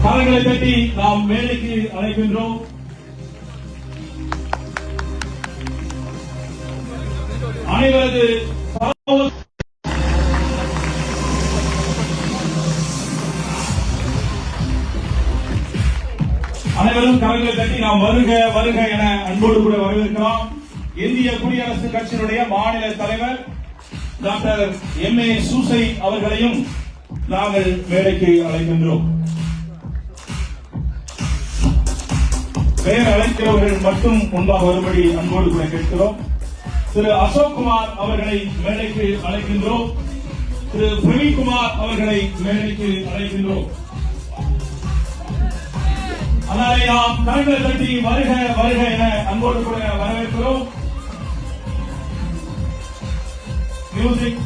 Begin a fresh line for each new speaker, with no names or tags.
கரங்களை தட்டி நாம் மேடைக்கு அழைக்கின்றோம். அனைவரது அனைவரும் கரங்களை தட்டி நாம் வருக வருக என அன்போடு கூட வரவேற்கிறோம். இந்திய குடியரசு கட்சியினுடைய மாநில தலைவர் டாக்டர் M.A. சூசை அவர்களையும் நாங்கள் மேடைக்கு அழைக்கின்றோம். பெயர் அழைக்கிறவர்கள் மட்டும் முன்பாக வரும்படி அன்போடு கூட கேட்கிறோம். திரு அசோக்குமார் அவர்களை மேடைக்கு அழைக்கின்றோம். திரு பிரவீன்குமார் அவர்களை மேடைக்கு அழைக்கின்றோம். அதனாலே நாம் கரங்களை தட்டி வருக வருக என அன்போடு கூட வரவேற்கிறோம். மியூசிக்